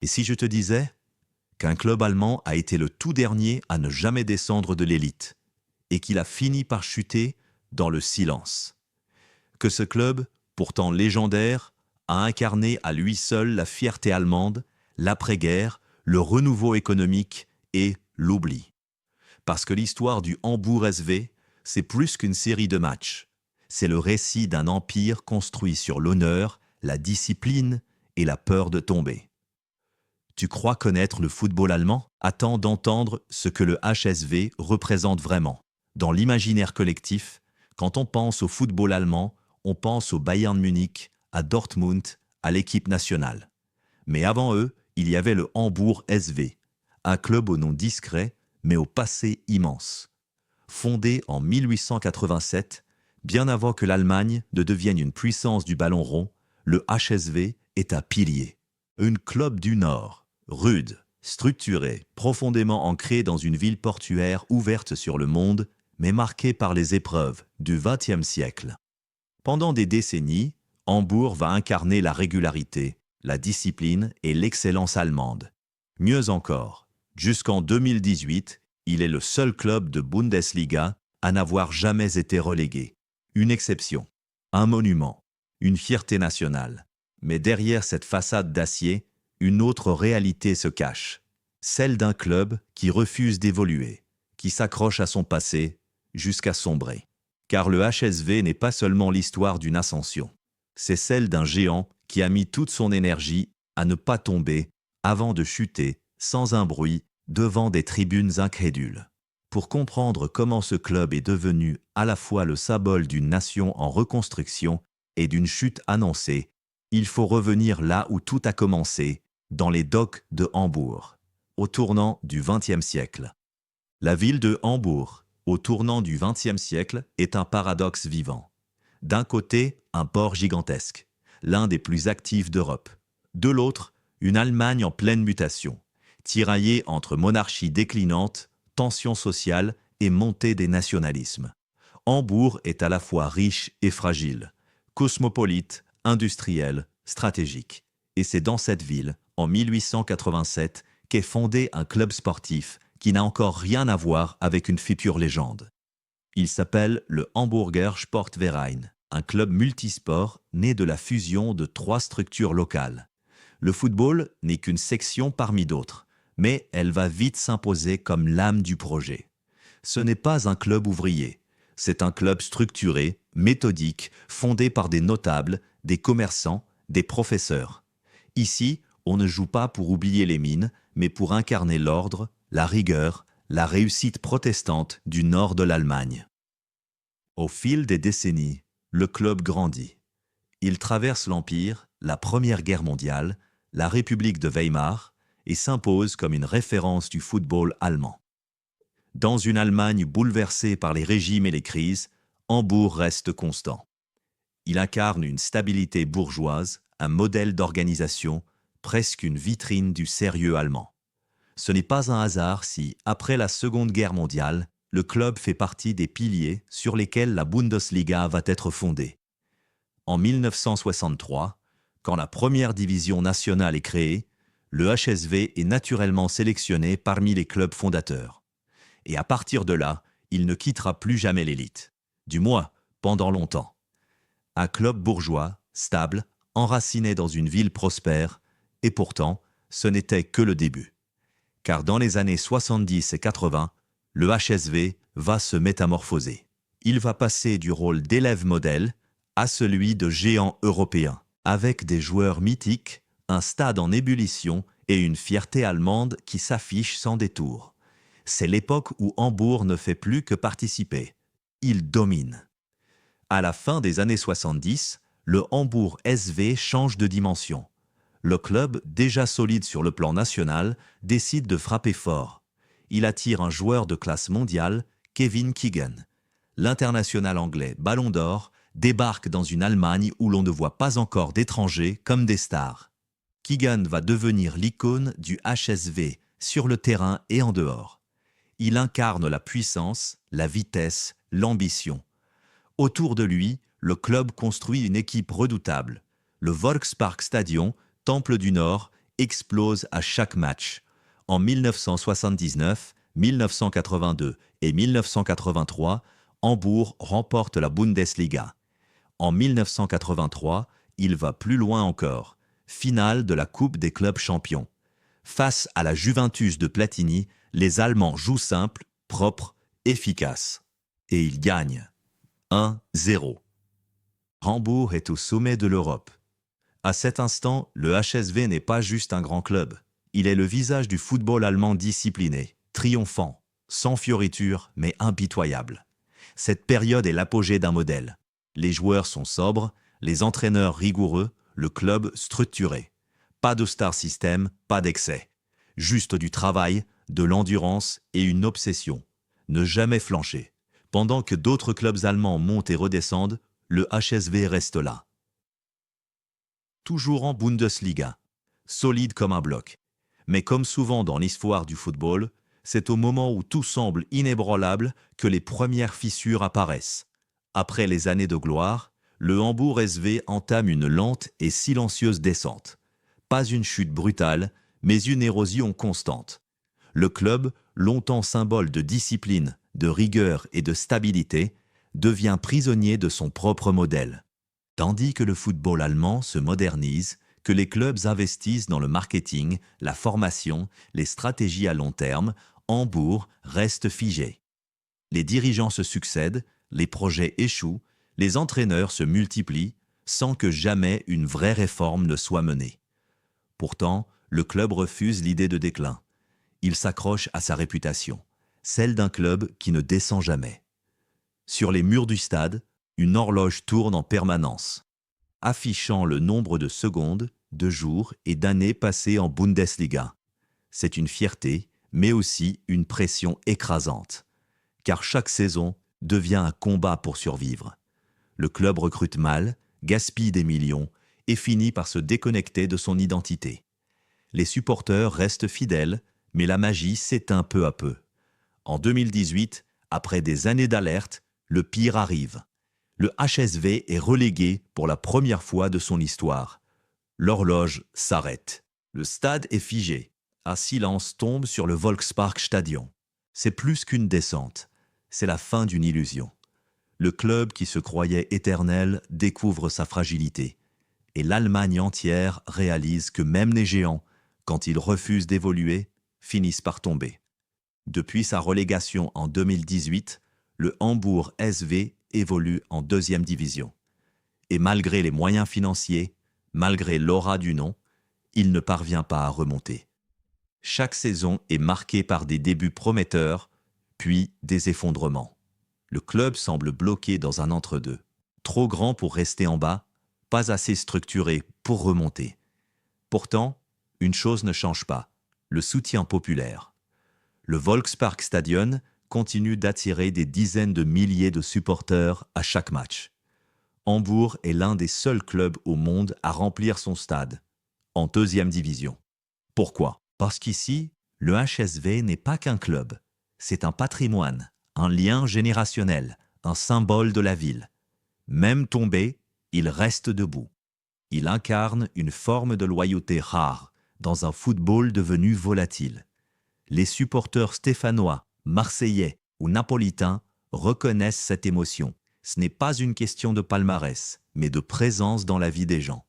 Et si je te disais qu'un club allemand a été le tout dernier à ne jamais descendre de l'élite et qu'il a fini par chuter dans le silence? Que ce club, pourtant légendaire, a incarné à lui seul la fierté allemande, l'après-guerre, le renouveau économique et l'oubli. Parce que l'histoire du Hambourg SV, c'est plus qu'une série de matchs. C'est le récit d'un empire construit sur l'honneur, la discipline et la peur de tomber. Tu crois connaître le football allemand? Attends d'entendre ce que le HSV représente vraiment. Dans l'imaginaire collectif, quand on pense au football allemand, on pense au Bayern Munich, à Dortmund, à l'équipe nationale. Mais avant eux, il y avait le Hambourg SV, un club au nom discret, mais au passé immense. Fondé en 1887, bien avant que l'Allemagne ne devienne une puissance du ballon rond, le HSV est un pilier. Un club du Nord, rude, structuré, profondément ancré dans une ville portuaire ouverte sur le monde, mais marquée par les épreuves du XXe siècle. Pendant des décennies, Hambourg va incarner la régularité, la discipline et l'excellence allemande. Mieux encore, jusqu'en 2018, il est le seul club de Bundesliga à n'avoir jamais été relégué. Une exception, un monument, une fierté nationale. Mais derrière cette façade d'acier, une autre réalité se cache. Celle d'un club qui refuse d'évoluer, qui s'accroche à son passé jusqu'à sombrer. Car le HSV n'est pas seulement l'histoire d'une ascension. C'est celle d'un géant qui a mis toute son énergie à ne pas tomber avant de chuter, sans un bruit, devant des tribunes incrédules. Pour comprendre comment ce club est devenu à la fois le symbole d'une nation en reconstruction et d'une chute annoncée, il faut revenir là où tout a commencé, dans les docks de Hambourg, au tournant du XXe siècle. La ville de Hambourg, au tournant du XXe siècle, est un paradoxe vivant. D'un côté, un port gigantesque, l'un des plus actifs d'Europe. De l'autre, une Allemagne en pleine mutation, tiraillée entre monarchie déclinante, tensions sociales et montée des nationalismes. Hambourg est à la fois riche et fragile, cosmopolite, industriel, stratégique. Et c'est dans cette ville, en 1887, qu'est fondé un club sportif qui n'a encore rien à voir avec une future légende. Il s'appelle le Hamburger Sportverein, un club multisport né de la fusion de 3 structures locales. Le football n'est qu'une section parmi d'autres, mais elle va vite s'imposer comme l'âme du projet. Ce n'est pas un club ouvrier, c'est un club structuré, méthodique, fondé par des notables, des commerçants, des professeurs. Ici, on ne joue pas pour oublier les mines, mais pour incarner l'ordre, la rigueur, la réussite protestante du nord de l'Allemagne. Au fil des décennies, le club grandit. Il traverse l'Empire, la Première Guerre mondiale, la République de Weimar et s'impose comme une référence du football allemand. Dans une Allemagne bouleversée par les régimes et les crises, Hambourg reste constant. Il incarne une stabilité bourgeoise, un modèle d'organisation, presque une vitrine du sérieux allemand. Ce n'est pas un hasard si, après la Seconde Guerre mondiale, le club fait partie des piliers sur lesquels la Bundesliga va être fondée. En 1963, quand la première division nationale est créée, le HSV est naturellement sélectionné parmi les clubs fondateurs. Et à partir de là, il ne quittera plus jamais l'élite. Du moins, pendant longtemps. Un club bourgeois, stable, enraciné dans une ville prospère, et pourtant, ce n'était que le début. Car dans les années 70 et 80, le HSV va se métamorphoser. Il va passer du rôle d'élève modèle à celui de géant européen, avec des joueurs mythiques, un stade en ébullition et une fierté allemande qui s'affiche sans détour. C'est l'époque où Hambourg ne fait plus que participer. Il domine. À la fin des années 70, le Hambourg SV change de dimension. Le club, déjà solide sur le plan national, décide de frapper fort. Il attire un joueur de classe mondiale, Kevin Keegan. L'international anglais Ballon d'Or débarque dans une Allemagne où l'on ne voit pas encore d'étrangers comme des stars. Keegan va devenir l'icône du HSV, sur le terrain et en dehors. Il incarne la puissance, la vitesse, l'ambition. Autour de lui, le club construit une équipe redoutable. Le Volksparkstadion, temple du Nord, explose à chaque match. En 1979, 1982 et 1983, Hambourg remporte la Bundesliga. En 1983, il va plus loin encore. Finale de la Coupe des clubs champions. Face à la Juventus de Platini, les Allemands jouent simple, propre, efficace. Et ils gagnent. 1-0. Hambourg est au sommet de l'Europe. À cet instant, le HSV n'est pas juste un grand club. Il est le visage du football allemand discipliné, triomphant, sans fioriture mais impitoyable. Cette période est l'apogée d'un modèle. Les joueurs sont sobres, les entraîneurs rigoureux, le club structuré. Pas de star system, pas d'excès. Juste du travail, de l'endurance et une obsession. Ne jamais flancher. Pendant que d'autres clubs allemands montent et redescendent, le HSV reste là. Toujours en Bundesliga, solide comme un bloc. Mais comme souvent dans l'histoire du football, c'est au moment où tout semble inébranlable que les premières fissures apparaissent. Après les années de gloire, le Hambourg SV entame une lente et silencieuse descente. Pas une chute brutale, mais une érosion constante. Le club, longtemps symbole de discipline, de rigueur et de stabilité, devient prisonnier de son propre modèle. Tandis que le football allemand se modernise, que les clubs investissent dans le marketing, la formation, les stratégies à long terme, Hambourg reste figé. Les dirigeants se succèdent, les projets échouent, les entraîneurs se multiplient, sans que jamais une vraie réforme ne soit menée. Pourtant, le club refuse l'idée de déclin. Il s'accroche à sa réputation, celle d'un club qui ne descend jamais. Sur les murs du stade, une horloge tourne en permanence, affichant le nombre de secondes, de jours et d'années passées en Bundesliga. C'est une fierté, mais aussi une pression écrasante, car chaque saison devient un combat pour survivre. Le club recrute mal, gaspille des millions et finit par se déconnecter de son identité. Les supporters restent fidèles, mais la magie s'éteint peu à peu. En 2018, après des années d'alerte, le pire arrive. Le HSV est relégué pour la première fois de son histoire. L'horloge s'arrête. Le stade est figé. Un silence tombe sur le Volksparkstadion. C'est plus qu'une descente. C'est la fin d'une illusion. Le club qui se croyait éternel découvre sa fragilité. Et l'Allemagne entière réalise que même les géants, quand ils refusent d'évoluer, finissent par tomber. Depuis sa relégation en 2018, le Hambourg SV évolue en deuxième division. Et malgré les moyens financiers, malgré l'aura du nom, il ne parvient pas à remonter. Chaque saison est marquée par des débuts prometteurs, puis des effondrements. Le club semble bloqué dans un entre-deux. Trop grand pour rester en bas, pas assez structuré pour remonter. Pourtant, une chose ne change pas, le soutien populaire. Le Volksparkstadion continue d'attirer des dizaines de milliers de supporters à chaque match. Hambourg est l'un des seuls clubs au monde à remplir son stade, en deuxième division. Pourquoi ? Parce qu'ici, le HSV n'est pas qu'un club, c'est un patrimoine, un lien générationnel, un symbole de la ville. Même tombé, il reste debout. Il incarne une forme de loyauté rare dans un football devenu volatile. Les supporters stéphanois, marseillais ou napolitains reconnaissent cette émotion. Ce n'est pas une question de palmarès, mais de présence dans la vie des gens.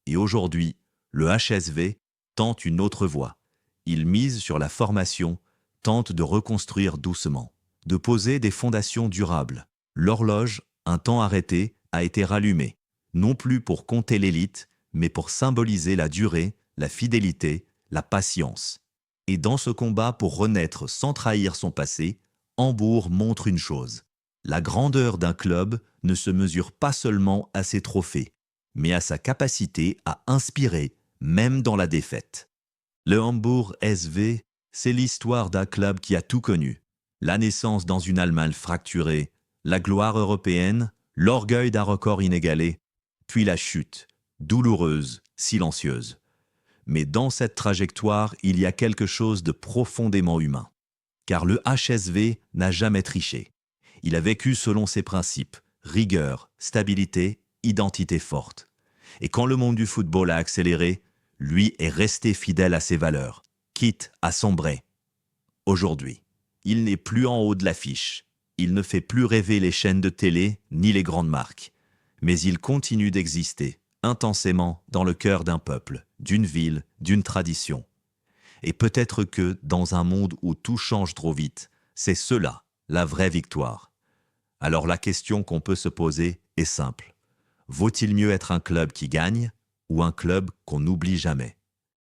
Et aujourd'hui, le HSV tente une autre voie. Il mise sur la formation, tente de reconstruire doucement, de poser des fondations durables. L'horloge, un temps arrêtée, a été rallumée, non plus pour compter l'élite, mais pour symboliser la durée, la fidélité, la patience. Et dans ce combat pour renaître sans trahir son passé, Hambourg montre une chose. La grandeur d'un club ne se mesure pas seulement à ses trophées, mais à sa capacité à inspirer, même dans la défaite. Le Hambourg SV, c'est l'histoire d'un club qui a tout connu. La naissance dans une Allemagne fracturée, la gloire européenne, l'orgueil d'un record inégalé, puis la chute, douloureuse, silencieuse. Mais dans cette trajectoire, il y a quelque chose de profondément humain. Car le HSV n'a jamais triché. Il a vécu selon ses principes, rigueur, stabilité, identité forte. Et quand le monde du football a accéléré, Lui est resté fidèle à ses valeurs, quitte à sombrer. Aujourd'hui, il n'est plus en haut de l'affiche. Il ne fait plus rêver les chaînes de télé ni les grandes marques. Mais il continue d'exister, intensément dans le cœur d'un peuple, d'une ville, d'une tradition. Et peut-être que, dans un monde où tout change trop vite, c'est cela, la vraie victoire. Alors la question qu'on peut se poser est simple. Vaut-il mieux être un club qui gagne ou un club qu'on n'oublie jamais ?